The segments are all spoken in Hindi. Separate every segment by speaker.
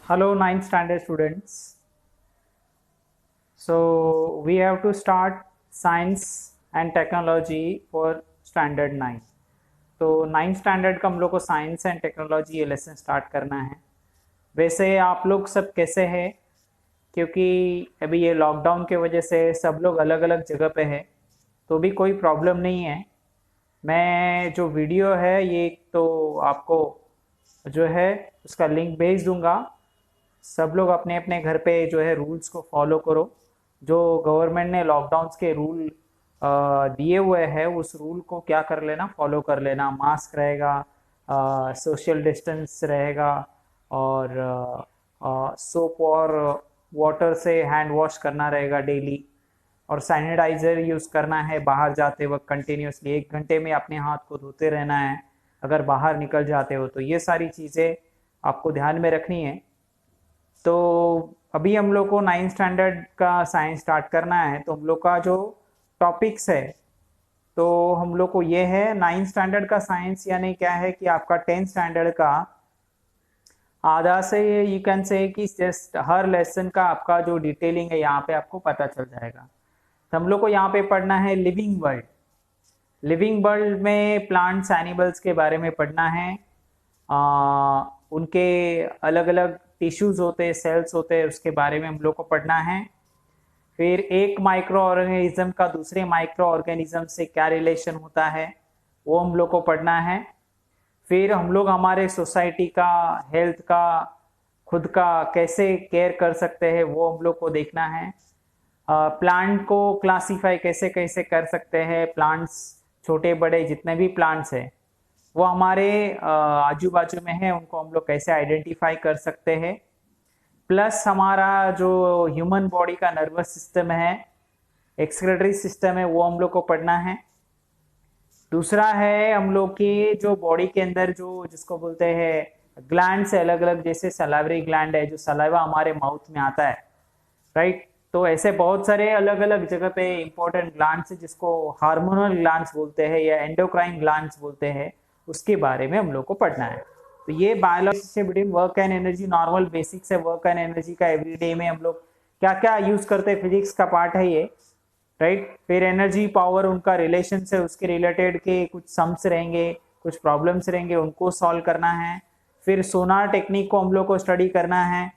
Speaker 1: Hello, ninth standard students. So we have to start science and technology for standard 9. तो नाइन्थ स्टैंडर्ड का हम लोग को साइंस एंड टेक्नोलॉजी ये लेसन स्टार्ट करना है। वैसे आप लोग सब कैसे हैं? क्योंकि अभी ये लॉकडाउन के वजह से सब लोग अलग अलग जगह पे है, तो भी कोई प्रॉब्लम नहीं है। मैं जो वीडियो है ये तो आपको जो है उसका लिंक भेज दूंगा। सब लोग अपने अपने घर पे जो है रूल्स को फॉलो करो। जो गवर्नमेंट ने लॉकडाउन के रूल दिए हुए हैं उस रूल को क्या कर लेना, फॉलो कर लेना। मास्क रहेगा, सोशल डिस्टेंस रहेगा, और सोप और वाटर से हैंड वॉश करना रहेगा डेली, और सैनिटाइजर यूज़ करना है बाहर जाते वक्त कंटिन्यूसली 1 घंटे में अपने हाथ को धोते रहना है अगर बाहर निकल जाते हो। तो ये सारी चीज़ें आपको ध्यान में रखनी है। तो अभी हम लोग को नाइन्थ स्टैंडर्ड का साइंस स्टार्ट करना है, तो हम लोग का जो टॉपिक्स है तो हम लोग को ये है नाइन्थ स्टैंडर्ड का साइंस, यानी क्या है कि आपका 10th स्टैंडर्ड का आधा से यू कैन से कि जस्ट हर लेसन का आपका जो डिटेलिंग है यहाँ पे आपको पता चल जाएगा। तो हम लोग को यहाँ पे पढ़ना है लिविंग वर्ल्ड। लिविंग वर्ल्ड में प्लांट्स एनिमल्स के बारे में पढ़ना है। उनके अलग अलग टिश्यूज होते हैं, सेल्स होते हैं, उसके बारे में हम लोग को पढ़ना है। फिर एक माइक्रो ऑर्गेनिज्म का दूसरे माइक्रो ऑर्गेनिज्म से क्या रिलेशन होता है वो हम लोग को पढ़ना है। फिर हम लोग हमारे सोसाइटी का हेल्थ का खुद का कैसे केयर कर सकते हैं वो हम लोग को देखना है। प्लांट को क्लासीफाई कैसे कैसे कर सकते हैं, प्लांट्स छोटे बड़े जितने भी प्लांट्स हैं वो हमारे आजू बाजू में है उनको हम लोग कैसे आइडेंटिफाई कर सकते हैं। प्लस हमारा जो ह्यूमन बॉडी का नर्वस सिस्टम है, एक्सक्रीटरी सिस्टम है, वो हम लोग को पढ़ना है। दूसरा है हम लोग की जो बॉडी के अंदर जो जिसको बोलते हैं ग्लैंड से अलग अलग, जैसे सलाइवरी ग्लैंड है जो सलाइवा हमारे माउथ में आता है, राइट। तो ऐसे बहुत सारे अलग अलग जगह पे इंपॉर्टेंट ग्लैंड्स है जिसको हार्मोनल ग्लैंड्स बोलते हैं या एंडोक्राइन ग्लैंड्स बोलते हैं, उसके बारे में हम लोग को पढ़ना है। तो ये बायोलॉजी से between work and energy, normal basics है वर्क एंड एनर्जी का। एवरीडे में हम लोग क्या क्या यूज करते हैं, फिजिक्स का पार्ट है ये, राइट। फिर एनर्जी पावर उनका रिलेशन से उसके रिलेटेड के कुछ सम्स रहेंगे, कुछ प्रॉब्लम्स रहेंगे, उनको सॉल्व करना है। फिर सोनार टेक्निक को हम लोग को स्टडी करना है।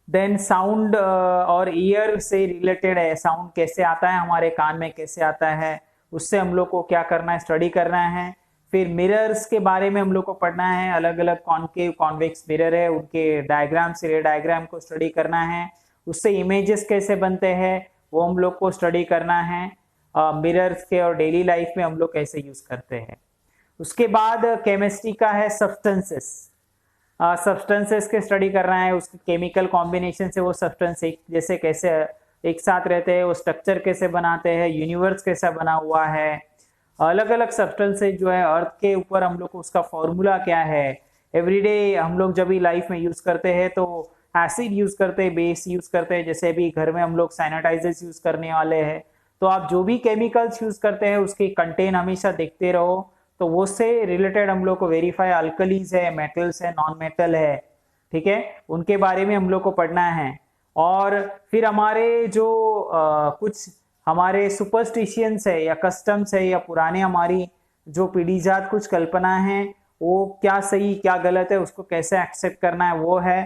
Speaker 1: देन साउंड और ईयर से रिलेटेड है, साउंड कैसे आता है हमारे कान में, कैसे आता है, उससे हम लोग को क्या करना है, स्टडी करना है। फिर मिरर्स के बारे में हम लोग को पढ़ना है, अलग अलग कॉनकेव कॉन्वेक्स मिरर है उनके डायग्राम से रे डायग्राम को स्टडी करना है। उससे इमेजेस कैसे बनते हैं वो हम लोग को स्टडी करना है। मिरर्स के और डेली लाइफ में हम लोग कैसे यूज करते हैं। उसके बाद केमिस्ट्री का है सब्सटेंसेस। सब्सटेंसेस के स्टडी कर रहा है, उसके केमिकल कॉम्बिनेशन से वो सब्सटेंस एक जैसे कैसे एक साथ रहते हैं, वो स्ट्रक्चर कैसे बनाते हैं, यूनिवर्स कैसा बना हुआ है, अलग अलग सब्सटेंसेस जो है अर्थ के ऊपर हम लोग को उसका फॉर्मूला क्या है। एवरीडे हम लोग जब भी लाइफ में यूज करते हैं तो एसिड यूज करते हैं, बेस यूज करते हैं, जैसे अभी घर में हम लोग सैनिटाइजर्स यूज करने वाले हैं। तो आप जो भी केमिकल्स यूज करते हैं उसकी कंटेन हमेशा देखते रहो, तो वो से रिलेटेड हम लोग को वेरीफाई अल्कलीज है, मेटल्स है, नॉन मेटल है, ठीक है, उनके बारे में हम लोग को पढ़ना है। और फिर हमारे जो कुछ हमारे सुपरस्टिशियंस है या कस्टम्स है या पुराने हमारी जो पीढ़ीजात कुछ कल्पना है वो क्या सही क्या गलत है, उसको कैसे एक्सेप्ट करना है वो है।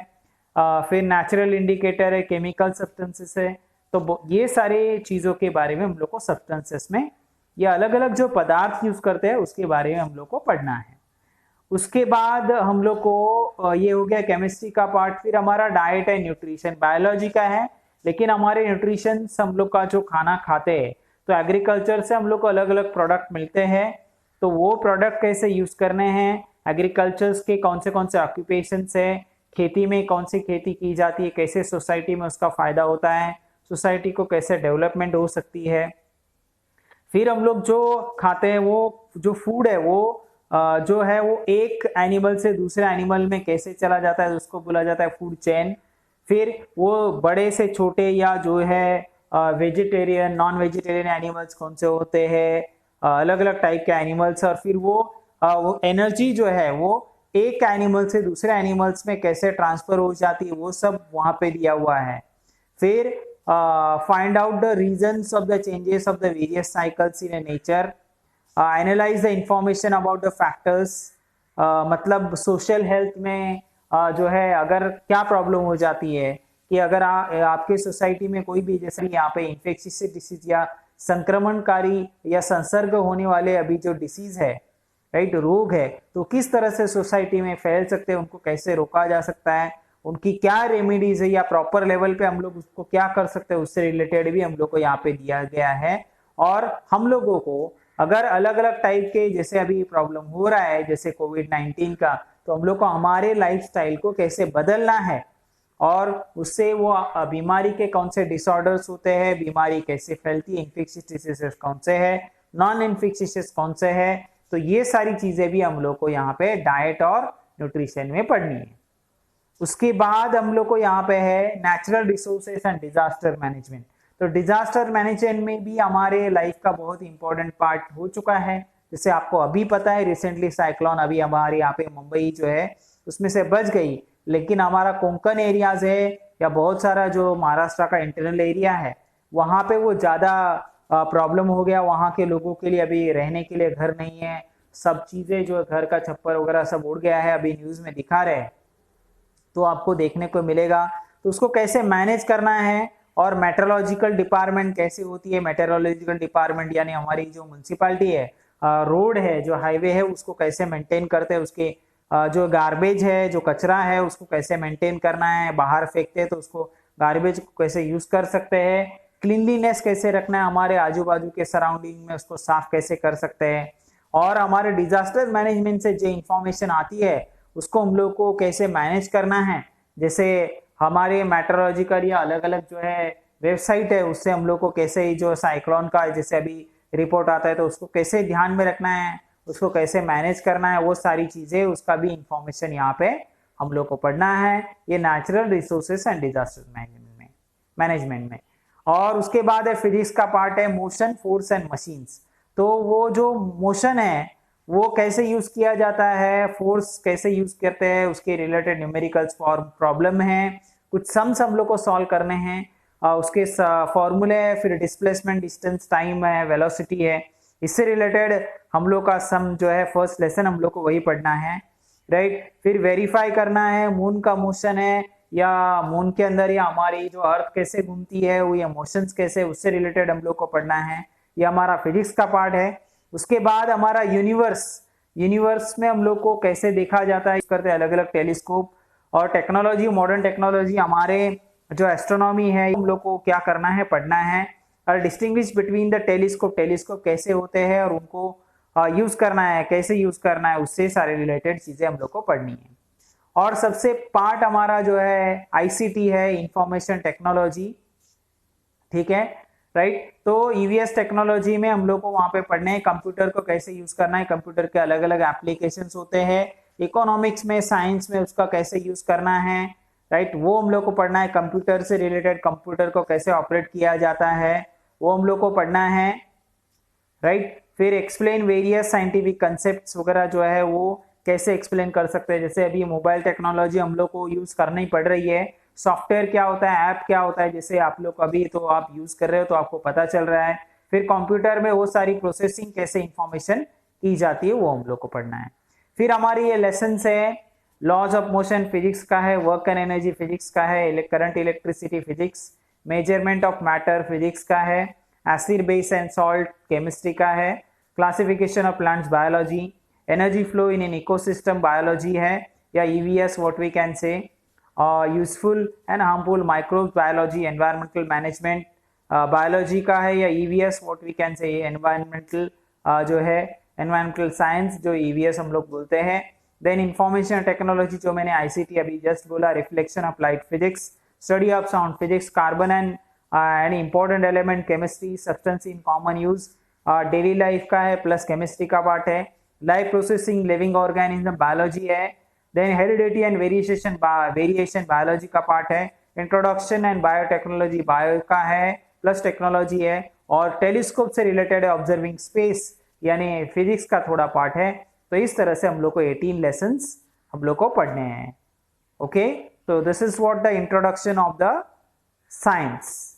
Speaker 1: फिर नेचुरल इंडिकेटर है, केमिकल सब्सटेंसेस है। तो ये सारे चीजों के बारे में हम लोग को सब्सटेंसेस में या अलग अलग जो पदार्थ यूज करते हैं उसके बारे में हम लोग को पढ़ना है। उसके बाद हम लोग को ये हो गया केमिस्ट्री का पार्ट। फिर हमारा डाइट है, न्यूट्रिशन बायोलॉजी का है, लेकिन हमारे न्यूट्रिशन हम लोग का जो खाना खाते हैं तो एग्रीकल्चर से हम लोग को अलग अलग प्रोडक्ट मिलते हैं, तो वो प्रोडक्ट कैसे यूज करने हैं, एग्रीकल्चर के कौन से ऑक्यूपेशन है, खेती में कौन सी खेती की जाती है, कैसे सोसाइटी में उसका फायदा होता है, सोसाइटी को कैसे डेवलपमेंट हो सकती है। फिर हम लोग जो खाते हैं वो जो फूड है वो जो है वो एक एनिमल से दूसरे एनिमल में कैसे चला जाता है उसको बोला जाता है फूड चेन। फिर वो बड़े से छोटे या जो है वेजिटेरियन नॉन वेजिटेरियन एनिमल्स कौन से होते हैं, अलग अलग टाइप के एनिमल्स। और फिर वो एनर्जी जो है वो एक एनिमल से दूसरे एनिमल्स में कैसे ट्रांसफर हो जाती है वो सब वहां पे दिया हुआ है। फिर find out the reasons of the changes of the various cycles in nature, analyse the information about the factors, मतलब सोशल हेल्थ में जो है अगर क्या प्रॉब्लम हो जाती है कि अगर आपके सोसाइटी में कोई भी जैसे यहाँ पे इन्फेक्शियस डिसीज या संक्रमणकारी या संसर्ग होने वाले अभी जो डिसीज है, राइट, रोग है, तो किस तरह से सोसाइटी में फैल सकते हैं, उनको कैसे रोका जा सकता है, उनकी क्या रेमेडीज है या प्रॉपर लेवल पे हम लोग उसको क्या कर सकते हैं, उससे रिलेटेड भी हम लोग को यहाँ पे दिया गया है। और हम लोगों को अगर अलग अलग टाइप के जैसे अभी प्रॉब्लम हो रहा है जैसे कोविड-19 का, तो हम लोग को हमारे लाइफस्टाइल को कैसे बदलना है और उससे वो बीमारी के कौन से डिसऑर्डर्स होते हैं, बीमारी कैसे फैलती है, इन्फेक्शियस डिसीजेस कौन से है, नॉन इन्फेक्शियस कौन से है, तो ये सारी चीजें भी हम लोग को यहाँ पे डाइट और न्यूट्रिशन में पढ़नी है। उसके बाद हम लोग को यहाँ पे है natural resources and disaster management. तो डिजास्टर मैनेजमेंट में भी हमारे लाइफ का बहुत इंपॉर्टेंट पार्ट हो चुका है। जैसे आपको अभी पता है रिसेंटली साइक्लोन अभी हमारे यहाँ पे मुंबई जो है उसमें से बच गई, लेकिन हमारा कोंकण एरियाज है या बहुत सारा जो महाराष्ट्र का इंटरनल एरिया है वहां पे वो ज्यादा प्रॉब्लम हो गया। वहां के लोगों के लिए अभी रहने के लिए घर नहीं है, सब चीजें जो घर का छप्पर वगैरह सब उड़ गया है, अभी न्यूज में दिखा रहे हैं तो आपको देखने को मिलेगा। तो उसको कैसे मैनेज करना है और मेट्रोलॉजिकल डिपार्टमेंट कैसे होती है, मेट्रोलॉजिकल डिपार्टमेंट यानी हमारी जो म्युनिसिपालिटी है, रोड है, जो हाईवे है, उसको कैसे मेंटेन करते हैं, उसके जो गार्बेज है, जो कचरा है, उसको कैसे मेंटेन करना है, बाहर फेंकते हैं तो उसको गार्बेज को कैसे यूज कर सकते हैं, क्लीनलीनेस कैसे रखना है, हमारे आजू बाजू के सराउंडिंग में उसको साफ कैसे कर सकते हैं, और हमारे डिजास्टर मैनेजमेंट से जो इंफॉर्मेशन आती है उसको हम लोग को कैसे मैनेज करना है। जैसे हमारे मेट्रोलॉजिकल या अलग अलग जो है वेबसाइट है उससे हम लोग को कैसे जो साइक्लोन का जैसे अभी रिपोर्ट आता है तो उसको कैसे ध्यान में रखना है, उसको कैसे मैनेज करना है, वो सारी चीजें उसका भी इंफॉर्मेशन यहाँ पे हम लोग को पढ़ना है, ये natural resources and disaster management में। और उसके बाद है फिजिक्स का पार्ट है मोशन, फोर्स एंड मशीन्स। तो वो जो मोशन है वो कैसे यूज किया जाता है, फोर्स कैसे यूज करते हैं, उसके रिलेटेड न्यूमेरिकल्स प्रॉब्लम है, कुछ सम्स हम लोग को सॉल्व करने हैं, उसके फॉर्मूले है, फिर डिस्प्लेसमेंट, डिस्टेंस, टाइम है, वेलोसिटी है, इससे रिलेटेड हम लोग का सम जो है फर्स्ट लेसन हम लोग को वही पढ़ना है, राइट। फिर वेरीफाई करना है मून का मोशन है या मून के अंदर या हमारी जो अर्थ कैसे घूमती है वो ये मोशंस कैसे, उससे रिलेटेड हम लोग को पढ़ना है, ये हमारा फिजिक्स का पार्ट है। उसके बाद हमारा यूनिवर्स में हम लोग को कैसे देखा जाता है, करते अलग अलग टेलीस्कोप और टेक्नोलॉजी, मॉडर्न टेक्नोलॉजी, हमारे जो एस्ट्रोनॉमी है हम लोग को क्या करना है, पढ़ना है, और डिस्टिंग्विश बिटवीन द टेलीस्कोप कैसे होते हैं और उनको यूज करना है, कैसे यूज करना है, उससे सारे रिलेटेड चीजें हम लोग को पढ़नी है। और सबसे पार्ट हमारा जो है आईसीटी है, इंफॉर्मेशन टेक्नोलॉजी, ठीक है, राइट। तो ईवीएस टेक्नोलॉजी में हम लोग को वहां पे पढ़ने हैं कंप्यूटर को कैसे यूज करना है, कंप्यूटर के अलग अलग एप्लीकेशंस होते हैं, इकोनॉमिक्स में, साइंस में उसका कैसे यूज करना है, राइट, वो हम लोग को पढ़ना है। कंप्यूटर से रिलेटेड कंप्यूटर को कैसे ऑपरेट किया जाता है वो हम लोग को पढ़ना है, राइट। फिर एक्सप्लेन वेरियस साइंटिफिक कंसेप्ट्स वगैरह जो है वो कैसे एक्सप्लेन कर सकते हैं। जैसे अभी मोबाइल टेक्नोलॉजी हम लोग को यूज करनी पड़ रही है, सॉफ्टवेयर क्या होता है, ऐप क्या होता है, जैसे आप लोग अभी तो आप यूज कर रहे हो तो आपको पता चल रहा है। फिर कंप्यूटर में वो सारी प्रोसेसिंग कैसे इंफॉर्मेशन की जाती है वो हम लोग को पढ़ना है। फिर हमारी ये लेसन है लॉज ऑफ मोशन फिजिक्स का है, वर्क एंड एनर्जी फिजिक्स का है, current electricity physics, measurement of matter physics का है, acid base and salt chemistry का है, classification of plants biology, energy flow in an ecosystem biology है या EVS what we can say, useful and harmful microbes biology, environmental management biology का है या EVS what we can say environmental जो है एनवायरमेंटल साइंस जो ईवीएस हम लोग बोलते हैं। देन इंफॉर्मेशन टेक्नोलॉजी जो मैंने आईसीटी अभी जस्ट बोला, reflection of light physics, study of sound physics, carbon and important element chemistry, substance in common use, daily life का है प्लस केमिस्ट्री का पार्ट है, life processing living organism biology है, then heredity and variation biology का पार्ट है, इंट्रोडक्शन एंड बायोटेक्नोलॉजी बायो का है प्लस टेक्नोलॉजी है, और टेलीस्कोप से रिलेटेड है ऑब्जर्विंग स्पेस यानी फिजिक्स का थोड़ा पार्ट है। तो इस तरह से हम लोग को 18 लेसन्स हम लोग को पढ़ने हैं। ओके, तो this is what the introduction of the science.